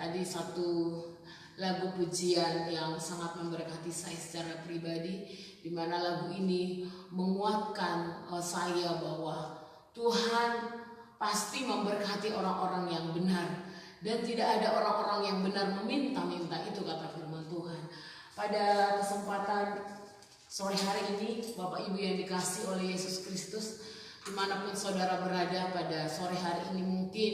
tadi satu lagu pujian yang sangat memberkati saya secara pribadi, di mana lagu ini menguatkan saya bahwa Tuhan pasti memberkati orang-orang yang benar, dan tidak ada orang-orang yang benar meminta-minta, itu kata firman Tuhan. Pada kesempatan sore hari ini, Bapak Ibu yang dikasihi oleh Yesus Kristus, dimanapun saudara berada pada sore hari ini, mungkin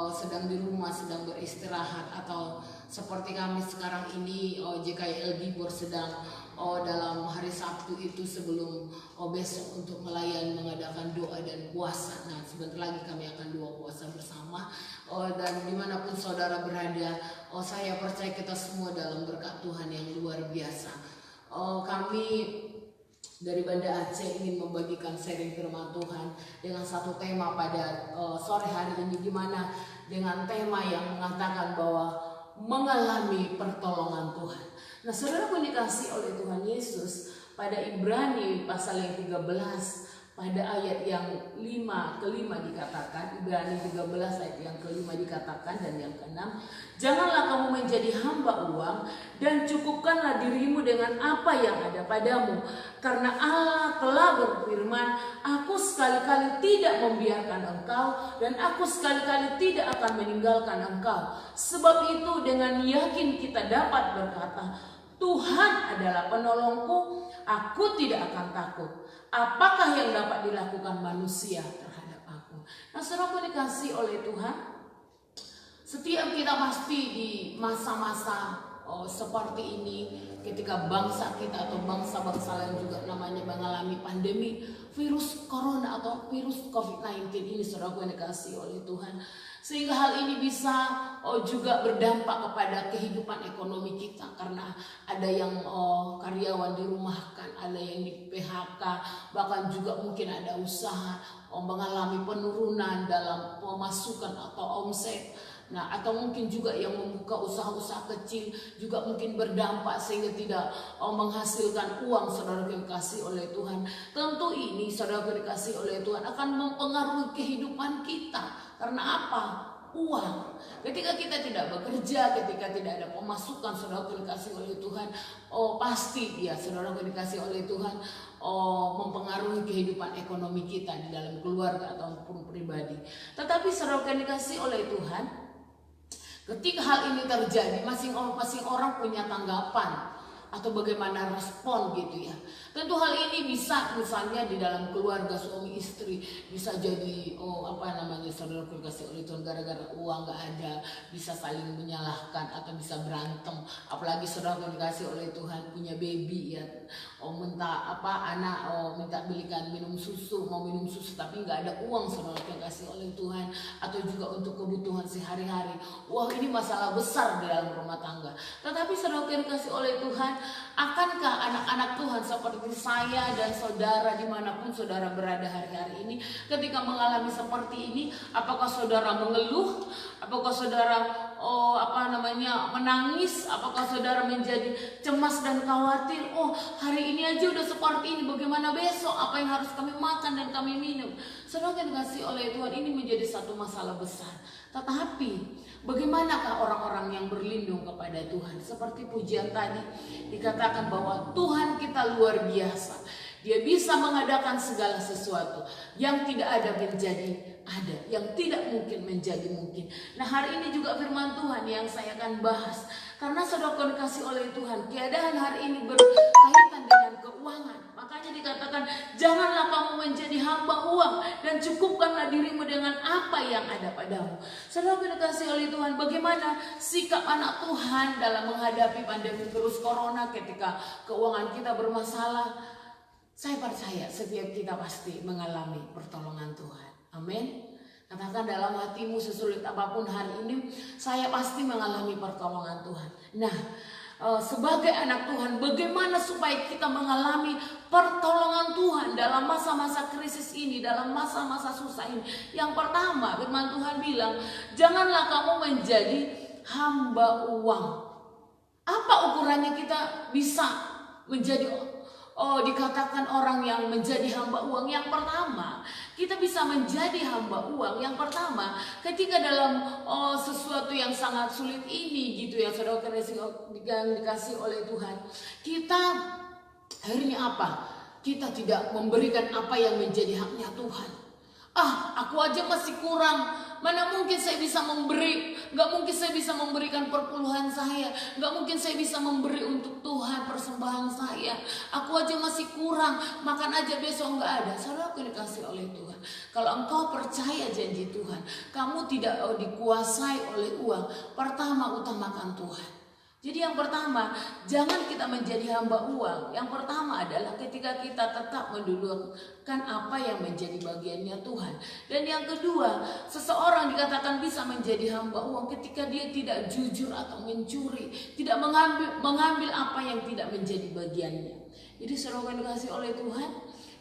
sedang di rumah, sedang beristirahat, atau seperti kami sekarang ini JKL Bibor sedang dalam hari Sabtu itu sebelum besok untuk melayani, mengadakan doa dan puasa. Nah, sebentar lagi kami akan doa puasa bersama. Dan dimanapun saudara berada, saya percaya kita semua dalam berkat Tuhan yang luar biasa. Kami dari Banda Aceh ingin membagikan sharing firman Tuhan dengan satu tema pada sore hari ini, di mana dengan tema yang mengatakan bahwa mengalami pertolongan Tuhan. Nah, saudara pun dikasih oleh Tuhan Yesus pada Ibrani pasal yang 13 pada ayat yang kelima dikatakan, Ibrani 13 ayat yang kelima dikatakan dan yang keenam, janganlah kamu menjadi hamba uang dan cukupkanlah dirimu dengan apa yang ada padamu, karena Allah telah berfirman, aku sekali-kali tidak membiarkan engkau dan aku sekali-kali tidak akan meninggalkan engkau. Sebab itu dengan yakin kita dapat berkata, Tuhan adalah penolongku, aku tidak akan takut. Apakah yang dapat dilakukan manusia terhadap aku? Nah, saudara dikasih oleh Tuhan, setiap kita pasti di masa-masa seperti ini, ketika bangsa kita atau bangsa-bangsa lain juga namanya mengalami pandemi virus corona atau virus COVID-19 ini, saudara dikasih oleh Tuhan, sehingga hal ini bisa juga berdampak kepada kehidupan ekonomi kita, karena ada yang karyawan dirumahkan, ada yang di PHK, bahkan juga mungkin ada usaha mengalami penurunan dalam pemasukan atau omset. Nah, atau mungkin juga yang membuka usaha-usaha kecil juga mungkin berdampak sehingga tidak menghasilkan uang, saudara dikasih oleh Tuhan. Tentu ini, saudara dikasih oleh Tuhan, akan mempengaruhi kehidupan kita. Karena apa? Uang. Ketika kita tidak bekerja, ketika tidak ada pemasukan, saudara dikasih oleh Tuhan, pasti ya saudara dikasih oleh Tuhan, mempengaruhi kehidupan ekonomi kita di dalam keluarga ataupun pribadi. Tetapi saudara dikasih oleh Tuhan, ketika hal ini terjadi, masing-masing orang punya tanggapan atau bagaimana respon gitu ya. Tentu hal ini bisa misalnya di dalam keluarga suami istri bisa jadi saudara dikasih oleh Tuhan, gara-gara uang gak ada bisa saling menyalahkan atau bisa berantem. Apalagi saudara dikasih oleh Tuhan punya baby ya, minta belikan minum susu, mau minum susu tapi nggak ada uang, saudara dikasih oleh Tuhan, atau juga untuk kebutuhan sehari-hari. Wah, ini masalah besar di dalam rumah tangga. Tetapi saudara dikasih oleh Tuhan, akankah anak-anak Tuhan seperti saya dan saudara dimanapun saudara berada hari-hari ini, ketika mengalami seperti ini, apakah saudara mengeluh? Apakah saudara menangis? Apakah saudara menjadi cemas dan khawatir? Oh, hari ini aja udah seperti ini, bagaimana besok? Apa yang harus kami makan dan kami minum? Saudara dikasih oleh Tuhan, ini menjadi satu masalah besar. Tetapi bagaimanakah orang-orang yang berlindung kepada Tuhan? Seperti pujian tadi dikatakan bahwa Tuhan kita luar biasa. Dia bisa mengadakan segala sesuatu, yang tidak ada menjadi ada, yang tidak mungkin menjadi mungkin. Nah, hari ini juga firman Tuhan yang saya akan bahas, karena saudara dikasih oleh Tuhan, keadaan hari ini berkaitan dengan keuangan. Makanya dikatakan, janganlah kamu menjadi hamba uang dan cukupkanlah dirimu dengan apa yang ada padamu. Saudara dikasih oleh Tuhan, bagaimana sikap anak Tuhan dalam menghadapi pandemi virus corona ketika keuangan kita bermasalah? Saya percaya setiap kita pasti mengalami pertolongan Tuhan. Amin. Katakan dalam hatimu, sesulit apapun hari ini, saya pasti mengalami pertolongan Tuhan. Nah, sebagai anak Tuhan, bagaimana supaya kita mengalami pertolongan Tuhan dalam masa-masa krisis ini, dalam masa-masa susah ini? Yang pertama, firman Tuhan bilang, janganlah kamu menjadi hamba uang. Apa ukurannya kita bisa menjadi dikatakan orang yang menjadi hamba uang. Yang pertama, kita bisa menjadi hamba uang. Yang pertama, ketika dalam sesuatu yang sangat sulit ini gitu ya, saudara yang dikasih oleh Tuhan, kita akhirnya apa? Kita tidak memberikan apa yang menjadi haknya Tuhan. Aku aja masih kurang. Mana mungkin saya bisa memberi? Gak mungkin saya bisa memberikan perpuluhan saya. Gak mungkin saya bisa memberi untuk Tuhan persembahan saya. Aku aja masih kurang. Makan aja besok gak ada. Saudara dikasih oleh Tuhan. Kalau engkau percaya janji Tuhan, kamu tidak dikuasai oleh uang. Pertama, utamakan Tuhan. Jadi yang pertama, jangan kita menjadi hamba uang. Yang pertama adalah ketika kita tetap mendulukan apa yang menjadi bagiannya Tuhan. Dan yang kedua, seseorang dikatakan bisa menjadi hamba uang ketika dia tidak jujur atau mencuri, tidak mengambil apa yang tidak menjadi bagiannya. Jadi saudara yang dikasih oleh Tuhan,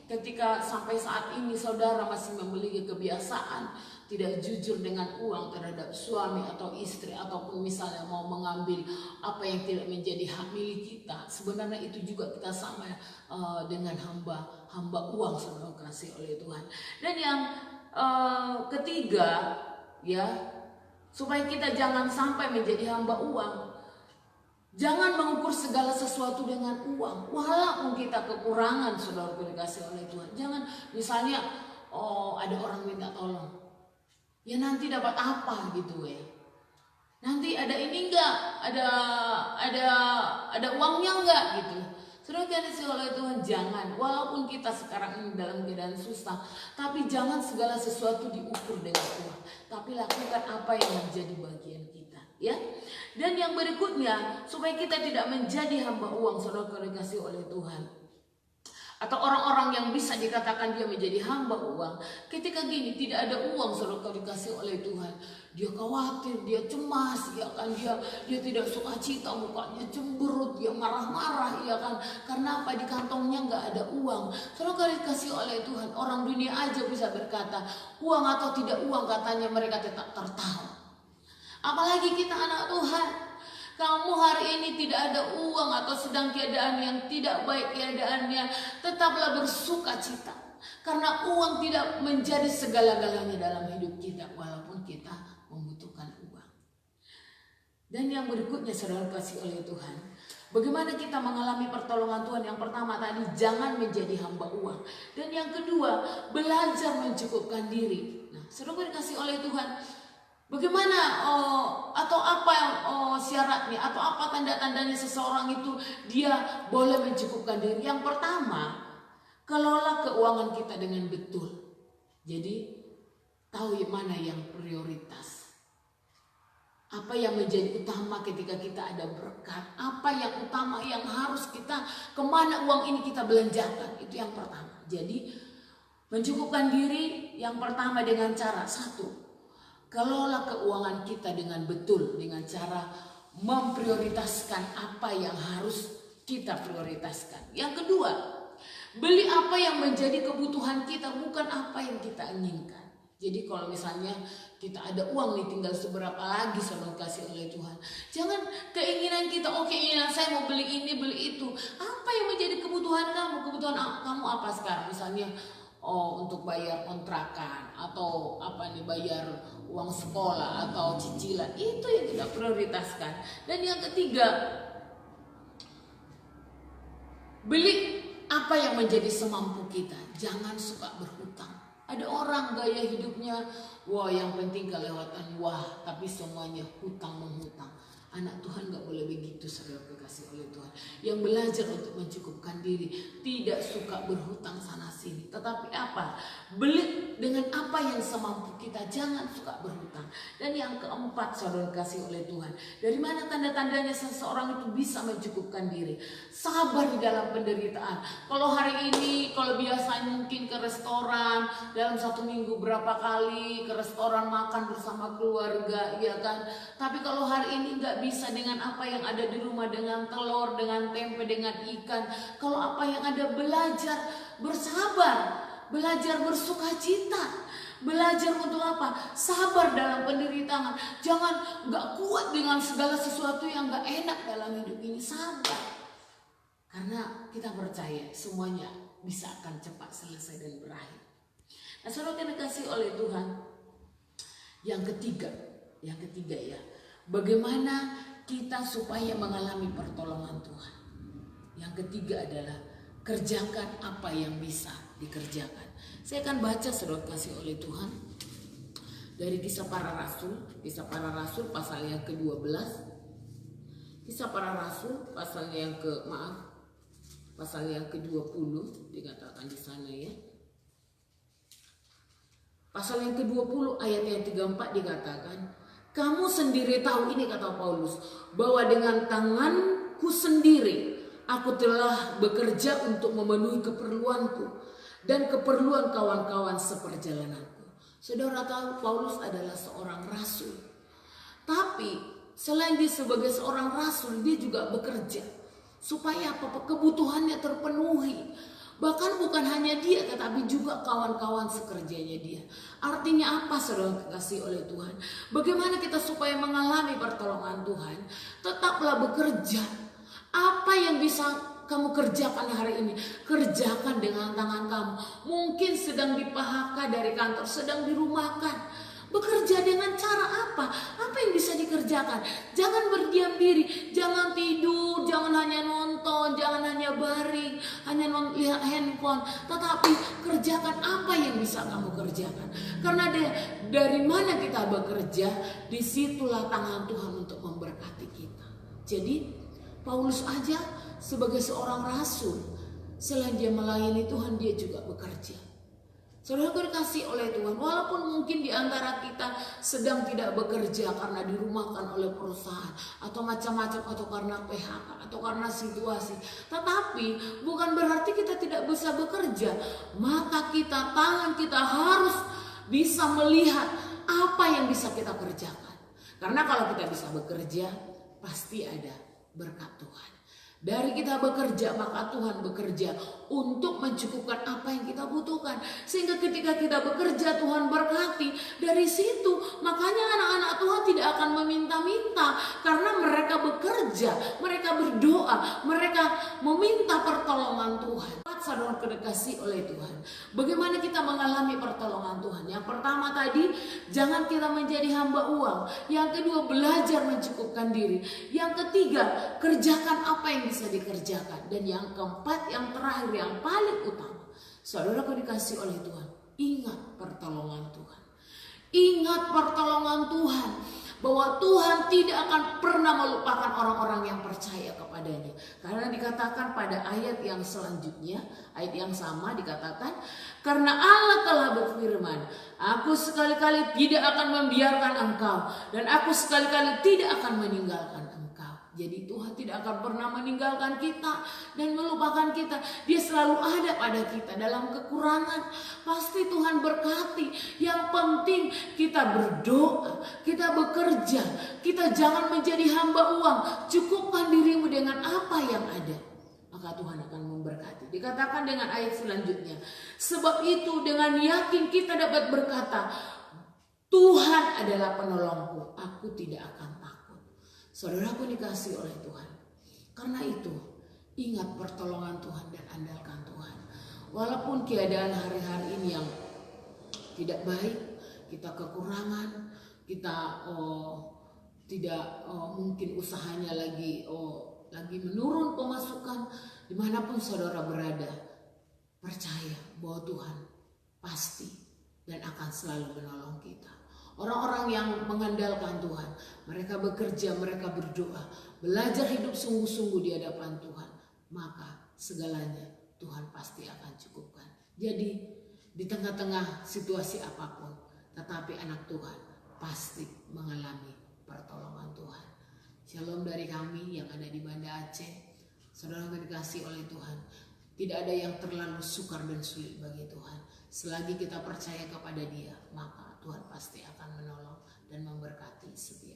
ketika sampai saat ini saudara masih memiliki kebiasaan tidak jujur dengan uang terhadap suami atau istri, ataupun misalnya mau mengambil apa yang tidak menjadi hak milik kita, sebenarnya itu juga kita sama dengan hamba uang, saudara kasih oleh Tuhan. Dan yang ketiga ya, supaya kita jangan sampai menjadi hamba uang, jangan mengukur segala sesuatu dengan uang. Walaupun kita kekurangan, saudara dikasih oleh Tuhan, jangan misalnya ada orang minta tolong, ya nanti dapat apa gitu ya. Nanti ada ini enggak, ada uangnya enggak gitu. Saudara dikasih oleh Tuhan, jangan. Walaupun kita sekarang ini dalam keadaan susah, tapi jangan segala sesuatu diukur dengan uang. Tapi lakukan apa yang menjadi bagian kita, ya. Dan yang berikutnya, supaya kita tidak menjadi hamba uang, saudara dikasih oleh Tuhan, atau orang-orang yang bisa dikatakan dia menjadi hamba uang, ketika gini tidak ada uang, saudara dikasih oleh Tuhan, dia khawatir, dia cemas, ya kan, dia tidak suka cita, mukanya cemberut, dia marah-marah, ya kan, karena apa? Di kantongnya nggak ada uang. Saudara dikasih oleh Tuhan, orang dunia aja bisa berkata uang atau tidak uang, katanya mereka tetap tertawa, apalagi kita anak Tuhan. Kamu hari ini tidak ada uang atau sedang keadaan yang tidak baik keadaannya, tetaplah bersuka cita. Karena uang tidak menjadi segala-galanya dalam hidup kita, walaupun kita membutuhkan uang. Dan yang berikutnya, saudara kasih oleh Tuhan, bagaimana kita mengalami pertolongan Tuhan? Yang pertama tadi, jangan menjadi hamba uang. Dan yang kedua, belajar mencukupkan diri. Nah, saudara dikasih oleh Tuhan, bagaimana atau apa syaratnya atau apa tanda-tandanya seseorang itu dia boleh mencukupkan diri? Yang pertama, kelola keuangan kita dengan betul. Jadi tahu mana yang prioritas, apa yang menjadi utama ketika kita ada berkat, apa yang utama yang harus kita, kemana uang ini kita belanjakan. Itu yang pertama. Jadi mencukupkan diri yang pertama dengan cara satu, kelola keuangan kita dengan betul, dengan cara memprioritaskan apa yang harus kita prioritaskan. Yang kedua, beli apa yang menjadi kebutuhan kita, bukan apa yang kita inginkan. Jadi kalau misalnya kita ada uang nih, tinggal seberapa lagi, saudara kasih oleh Tuhan, jangan keinginan kita, keinginan saya mau beli ini, beli itu. Apa yang menjadi kebutuhan kamu? Kebutuhan kamu apa sekarang? Misalnya untuk bayar kontrakan, atau bayar uang sekolah atau cicilan, itu yang kita prioritaskan. Dan yang ketiga, beli apa yang menjadi semampu kita, jangan suka berhutang. Ada orang gaya hidupnya, yang penting kelewatan, tapi semuanya hutang menghutang. Anak Tuhan gak boleh begitu, saudara dikasih oleh Tuhan. Yang belajar untuk mencukupkan diri, tidak suka berhutang sana sini, tetapi apa? Beli dengan apa yang semampu kita, jangan suka berhutang. Dan yang keempat, saudara dikasih oleh Tuhan, dari mana tanda-tandanya seseorang itu bisa mencukupkan diri? Sabar di dalam penderitaan. Kalau hari ini, kalau biasanya mungkin ke restoran, dalam satu minggu berapa kali ke restoran makan bersama keluarga, ya kan? Tapi kalau hari ini nggak bisa dengan apa yang ada di rumah, dengan telur, dengan tempe, dengan ikan. Kalau apa yang ada, belajar bersabar, belajar bersukacita, belajar untuk apa? Sabar dalam penderitaan. Jangan nggak kuat dengan segala sesuatu yang nggak enak dalam hidup ini. Sabar. Karena kita percaya semuanya bisa akan cepat selesai dan berakhir. Nah, saudara dikasih oleh Tuhan, yang ketiga ya, bagaimana kita supaya mengalami pertolongan Tuhan. Yang ketiga adalah kerjakan apa yang bisa dikerjakan. Saya akan baca, saudara kasih oleh Tuhan, dari Kisah Para Rasul pasal yang ke-12. Kisah Para Rasul pasal yang ke-20 dikatakan di sana ya. Pasal yang ke-20 ayat yang 34 dikatakan, kamu sendiri tahu, ini kata Paulus, bahwa dengan tanganku sendiri aku telah bekerja untuk memenuhi keperluanku dan keperluan kawan-kawan seperjalananku. Saudara tahu Paulus adalah seorang rasul. Tapi selain dia sebagai seorang rasul, dia juga bekerja supaya kebutuhannya terpenuhi. Bahkan bukan hanya dia, tetapi juga kawan-kawan sekerjanya dia. Artinya apa, saudara kasih oleh Tuhan? Bagaimana kita supaya mengalami pertolongan Tuhan? Tetaplah bekerja. Apa yang bisa kamu kerjakan hari ini, kerjakan dengan tangan kamu. Mungkin sedang di PHK dari kantor, sedang dirumahkan. Bekerja dengan cara apa? Apa yang bisa dikerjakan? Jangan berdiam diri, jangan tidur, jangan hanya nonton, jangan hanya baring, hanya lihat handphone. Tetapi kerjakan apa yang bisa kamu kerjakan. Karena dari mana kita bekerja, disitulah tangan Tuhan untuk memberkati kita. Jadi Paulus aja sebagai seorang rasul, selain dia melayani Tuhan, dia juga bekerja. Saudara dikasih oleh Tuhan, walaupun mungkin di antara kita sedang tidak bekerja karena dirumahkan oleh perusahaan atau macam-macam, atau karena PHK atau karena situasi, tetapi bukan berarti kita tidak bisa bekerja. Maka tangan kita harus bisa melihat apa yang bisa kita kerjakan. Karena kalau kita bisa bekerja, pasti ada berkat Tuhan. Dari kita bekerja, maka Tuhan bekerja untuk mencukupkan apa yang kita butuhkan. Sehingga ketika kita bekerja, Tuhan berkati. Dari situ, makanya anak-anak Tuhan tidak akan meminta-minta. Karena mereka bekerja, mereka berdoa, mereka meminta pertolongan Tuhan. Saudara dikasih oleh Tuhan, bagaimana kita mengalami pertolongan Tuhan? Yang pertama tadi, jangan kita menjadi hamba uang. Yang kedua, belajar mencukupkan diri. Yang ketiga, kerjakan apa yang bisa dikerjakan. Dan yang keempat, yang terakhir, yang paling utama, saudara dikasih oleh Tuhan, ingat pertolongan Tuhan. Ingat pertolongan Tuhan, bahwa Tuhan tidak akan pernah melupakan orang-orang yang percaya kepadanya. Karena dikatakan pada ayat yang selanjutnya, ayat yang sama dikatakan, karena Allah telah berfirman, aku sekali-kali tidak akan membiarkan engkau, dan aku sekali-kali tidak akan meninggalkan engkau. Jadi Tuhan tidak akan pernah meninggalkan kita dan melupakan kita. Dia selalu ada pada kita dalam kekurangan. Pasti Tuhan berkati. Yang penting kita berdoa, kita bekerja, kita jangan menjadi hamba uang. Cukupkan dirimu dengan apa yang ada, maka Tuhan akan memberkati. Dikatakan dengan ayat selanjutnya, sebab itu dengan yakin kita dapat berkata, Tuhan adalah penolongku, aku tidak akan takut. Saudaraku dikasih oleh Tuhan, karena itu ingat pertolongan Tuhan dan andalkan Tuhan. Walaupun keadaan hari-hari ini yang tidak baik, kita kekurangan, kita tidak mungkin usahanya lagi menurun pemasukan, dimanapun saudara berada, percaya bahwa Tuhan pasti dan akan selalu menolong kita. Orang-orang yang mengandalkan Tuhan, mereka bekerja, mereka berdoa, belajar hidup sungguh-sungguh di hadapan Tuhan, maka segalanya Tuhan pasti akan cukupkan. Jadi di tengah-tengah situasi apapun, tetapi anak Tuhan pasti mengalami pertolongan Tuhan. Shalom dari kami yang ada di Banda Aceh. Saudara dikasih oleh Tuhan, tidak ada yang terlalu sukar dan sulit bagi Tuhan. Selagi kita percaya kepada Dia, maka Tuhan pasti akan menolong dan memberkati setiap